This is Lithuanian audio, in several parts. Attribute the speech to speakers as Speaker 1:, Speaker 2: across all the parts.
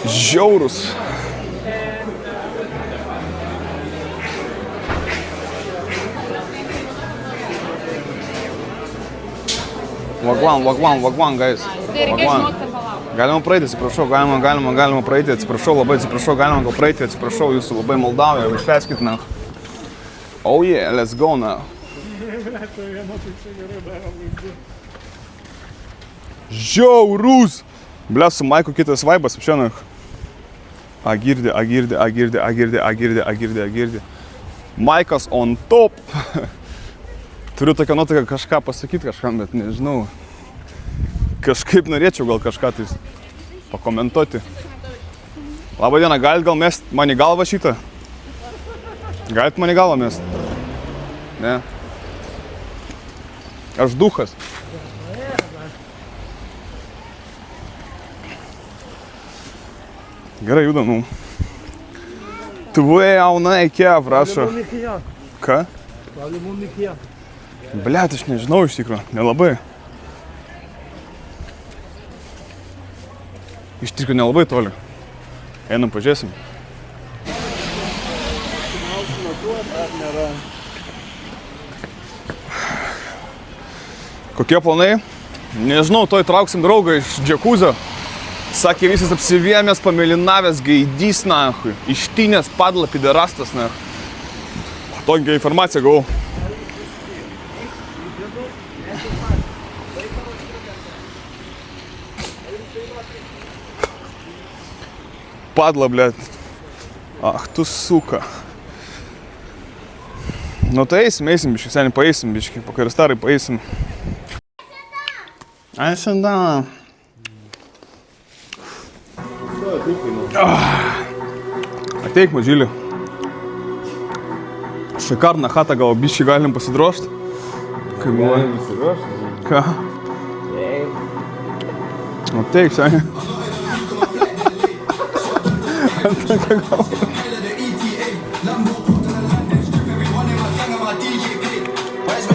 Speaker 1: Žiaurus. Vagvan, guys. Vagvan. Galima praeiti, atsiprašau, galima praeiti, atsiprašau, labai atsiprašau, galima gal praeiti, atsiprašau, jūsų labai maldauju, išleiskit, na. Oh yeah, let's go now. Žiaurus! Ble, su Maiku kitas vaibas, šiandien. Agirdi. Maikas on top. Turiu tokią nuotaiką kažką pasakyti kažkam, bet nežinau. Kažkaip norėčiau gal kažką tai pakomentuoti. Labą dieną, galit gal mest man į galvą šitą? Galit man į galvą mest? Ne. Aš duchas. Gerai, judam, nu. Tvoj jauna Ikea, prašo. Ką? Blet, aš nežinau iš tikrųjų, nelabai. Iš tikrųjų nelabai toli. Einam, pažiūrėsim. Kokie planai? Nežinau, toj trauksim draugą iš džekuzio. Sakė, visas apsivėmęs, pamėlinavęs, gaidys, nahui. Ištynės padla, piderastas, nahui. Tokią informaciją gavau. Padla, blėt. Ach, tu suka. Nu tai eisim, biški, seniai paeisim, biški, po karistarai paeisim. Ai, senda. Ateik, mažylį. Šikarną chatą gal biški galim pasidrošt. Kaip galim pasidrošt? Ką? Ateik, seniai.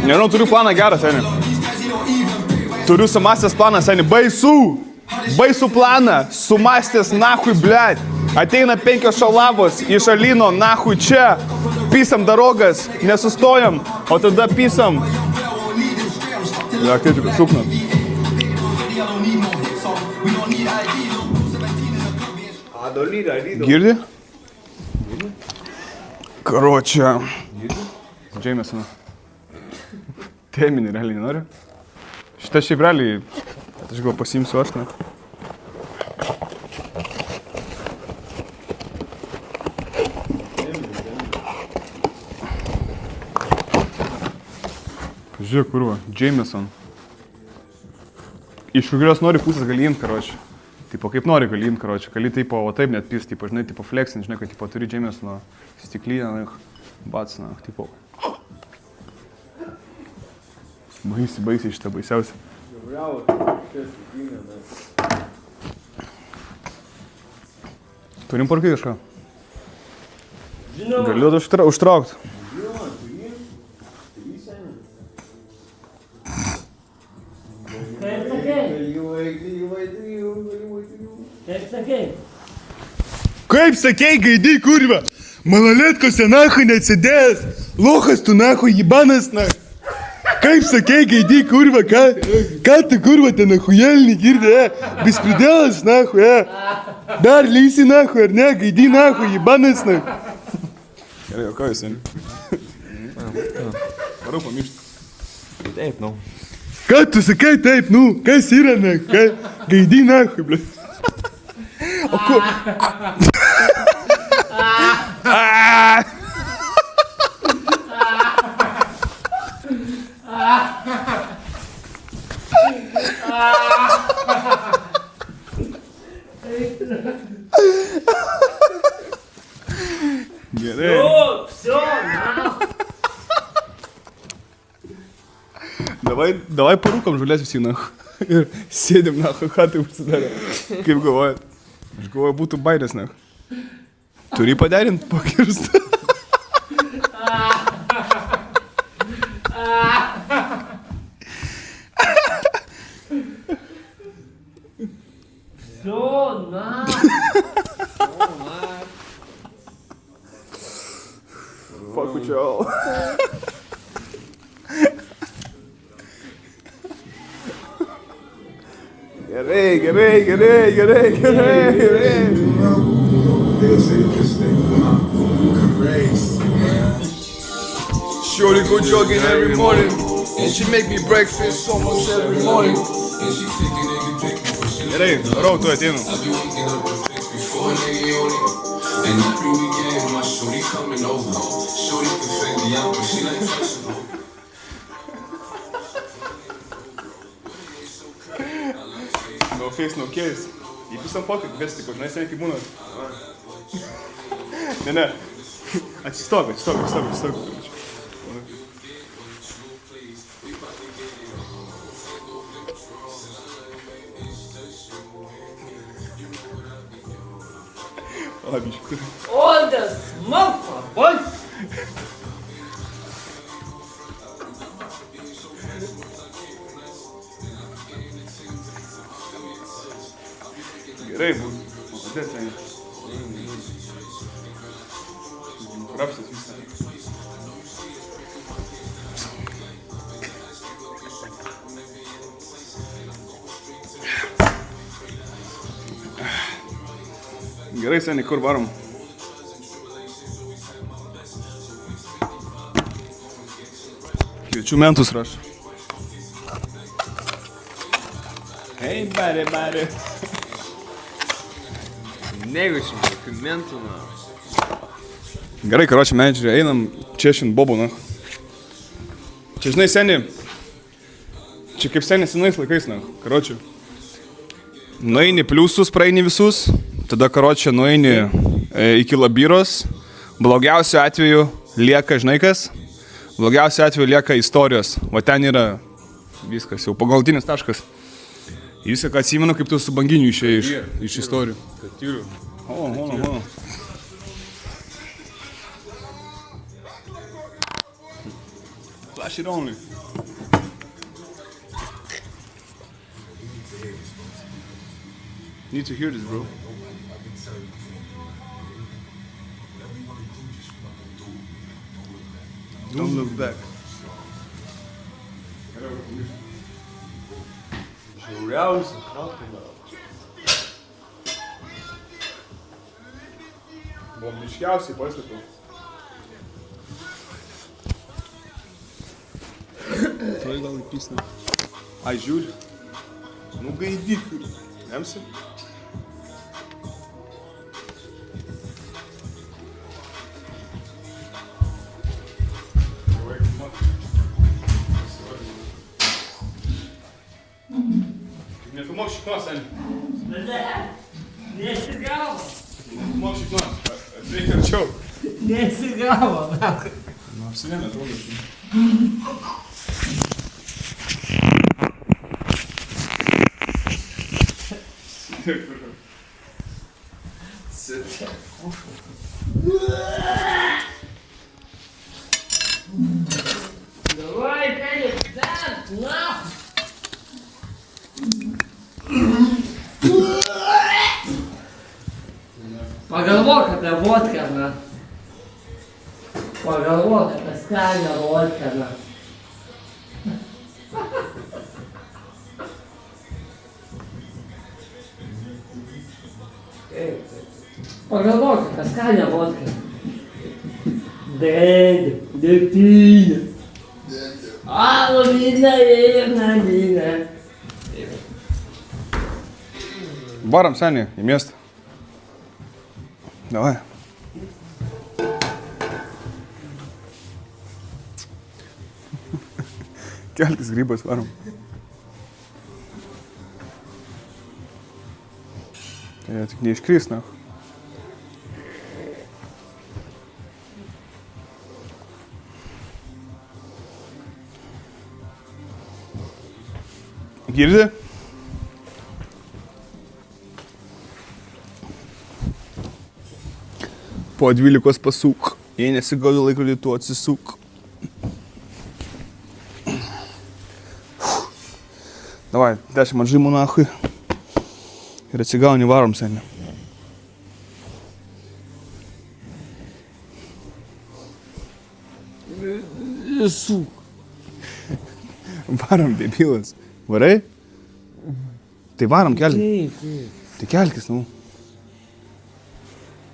Speaker 1: Nežinau, turiu planą gerą, seniai. Turiu sumastęs planą, seniai. Baisų planą. Sumastęs, nahui, blėt. Ateina 5 šalavos iš Alino, nahui, čia. Pisam darogas, nesustojam, o tada pisam. Ja, kaip tik, šukna. Girdi? Karočią. Jamesoną. Teminį realiai nenoriu. Šitą šiaip realiai, aš gal pasiimsiu aš, ne? Pažiūrėk, kurva, Jameson. Iš kurios nori pusės gali imt, karočią. Tipo, kaip nori gali imt, karočią. Gali taip, o taip net pis, tipo, žinai, tipo flexin, žinai, kad tipo, turi Jamesono stiklinę, bats, na, tipo. Baisiai šitą baisiausia. Turim parkai kažką? Galiu užtraukt. Kaip sakei, gaidai, kurva? Malolėtkose nahui neatsidėjęs. Lochas tu nahui, jibanas nahui. Kaip sakei, gaidai, kurva, ką tu, kurva, ten nahujelni girdi, Bispridėlas, nahui, Dar lysi, nahui, ar ne, gaidai, nahui, jibanas, nahui. Gerai, o ką jūs, seniai? Varau pamišti.
Speaker 2: Taip, nu.
Speaker 1: Ką tu sakai, taip, nu, kas yra, nahui, gaidai, nahui, blė. O ko? Gerai. Davai parūkam žulės visi, nahui. Ir sėdim, nahui, chatai užsidarė. Kaip galvojat? Aš galvoju, būtų bairės, nahui. Turi paderint pakirstą. Fuck with y'all. Gerai.
Speaker 2: Shorty go jogging every morning, and she make me breakfast almost every morning.
Speaker 1: Gerai, darau, tu ateinu.
Speaker 2: And every weekend, my shorty coming over. Shorty can fake me out, but she like flexible.
Speaker 1: No face, no case. Įpis ant fotkį, vesti, ko žinai, seniai kaip būna. Ne. Atsistok. Pala, biškų.
Speaker 3: All the smoke, boy.
Speaker 1: Gerai bus. Malodės, seniai. Krapštas visą. Gerai, seniai, kur varom? Kviečių mentus rašo. Hei, bare.
Speaker 4: Negaišim, jokių mentų, na.
Speaker 1: Gerai, karoči, menedžerė, einam češint bobų, na. Čia, žinai, seniai, čia kaip senais laikais, na, karoči. Nueini pliusus, praeini visus, tada, karoči, nueini iki labyros. Blogiausiu atveju lieka, žinai kas? Blogiausiu atveju lieka istorijos. Va ten yra viskas, jau pagaltinis taškas. Viską, ką atsimenu, kaip tu su banginiu išėjai iš istorijų.
Speaker 4: Katyriu.
Speaker 1: Hold. Flash it only. Need to hear this, bro. Don't look back.
Speaker 4: Žiauriausia, kratina.
Speaker 1: Bombiškiausiai paslėpiau. Tuoj gal įpisna. Ai, žiūri. Nu, gaidyk. Nemsi? Nefilmuok šiknos, Seni.
Speaker 3: Nesigavo.
Speaker 1: Nefilmuok šiknos. Atvėk arčiau.
Speaker 3: Nesigavo.
Speaker 1: Nu, apsivienė, atrodo.
Speaker 3: Давай, Феликс, да, нахуй. Pagalvok apie vodką, na. Pagalvok apie skanią vodką, na. Pagalvok apie skanią vodką. Degtinė. Alų vyną ir vyną.
Speaker 1: Varom, Seni, į miestą. Davai. Kelkis grybas, varom. Tai tik neiškris, na. Girdi? Po 12 pasuk. Jei nesigaudė laikrodį, tu atsisuk. Davai, 10 atžymų, nahui. Ir atsigauni varom, seniai.
Speaker 3: Visų.
Speaker 1: Varom, debilas. Varai? Tai varom, kelkis.
Speaker 3: Taip, taip.
Speaker 1: Tai kelkis, nu.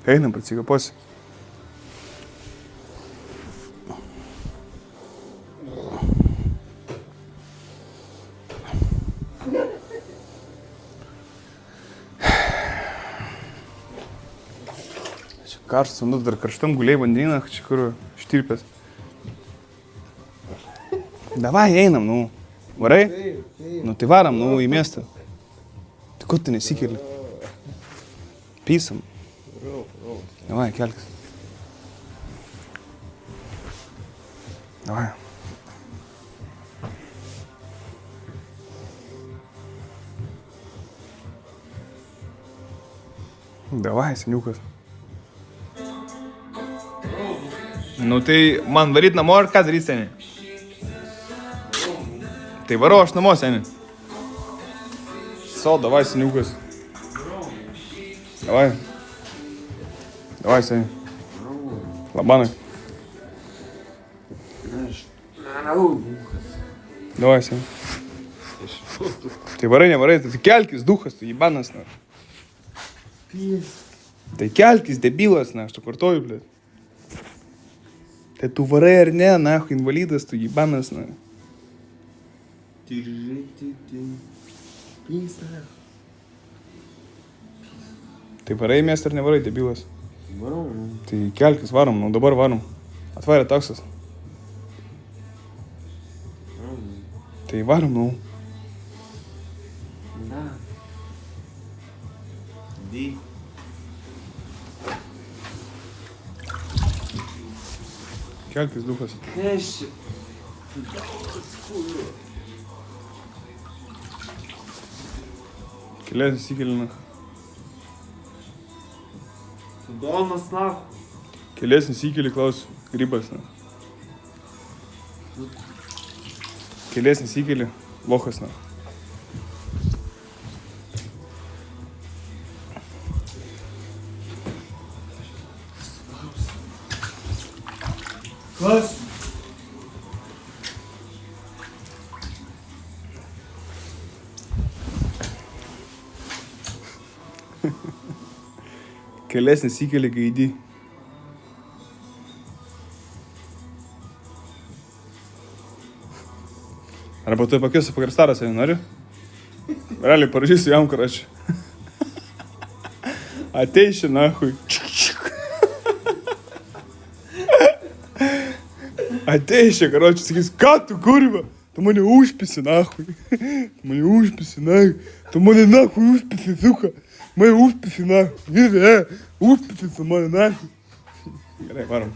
Speaker 1: Einam, pratsikaposi. Čia karštas vanduo, dar karštam guliai vandenyną, čia kur štirpės. Davai, einam, nu. Varai? Nu tai varam, nu, į miestą. Tai ko tu nesikeli? Pysam. Davai, kelkis. Davai. Davai, seniukas. Nu tai man varyt namo ar ką daryt, seniai? Tai varo aš namo, seniai. So, davai, seniukas. Davai. Davai, seniai. Labanai. Davai, seniai. Tai varai, nevarai, tai kelkis, duchas, tu jibanas, na. Tai kelkis, debilas, na, aš tu kartoju, blėt. Tai tu varai ar ne, na, invalidas, tu jibanas, na. Tai varai į miestą ar nevarai, debilas?
Speaker 3: Varom.
Speaker 1: Tai kelkis, varom, nu dabar varom. Atvarė taksas. Tai varom, nu.
Speaker 3: Da.
Speaker 1: Kelkis, duchas.
Speaker 3: Kas čia?
Speaker 1: Kelės įsikelina.
Speaker 3: Donas, na.
Speaker 1: Kelės įsikeli, klaus, grybas, na. Kelės įsikeli, lochas, na.
Speaker 3: Kas?
Speaker 1: Kelės įsikeli, gaidį. Arba tu pakėsi pakrastarą, seniai, nori? Realiai parašysiu jam, karačiu. Ateiši, nahui. Ateiši, karačiu, sakys, ką tu, kurva? Tu mane užpisi, nahui. Tu mane užpisi, nahui. Tu mane nahui užpisi, suka. Mane užpisi, nahui. Užpisi tu mane, nahui. Gerai, varom.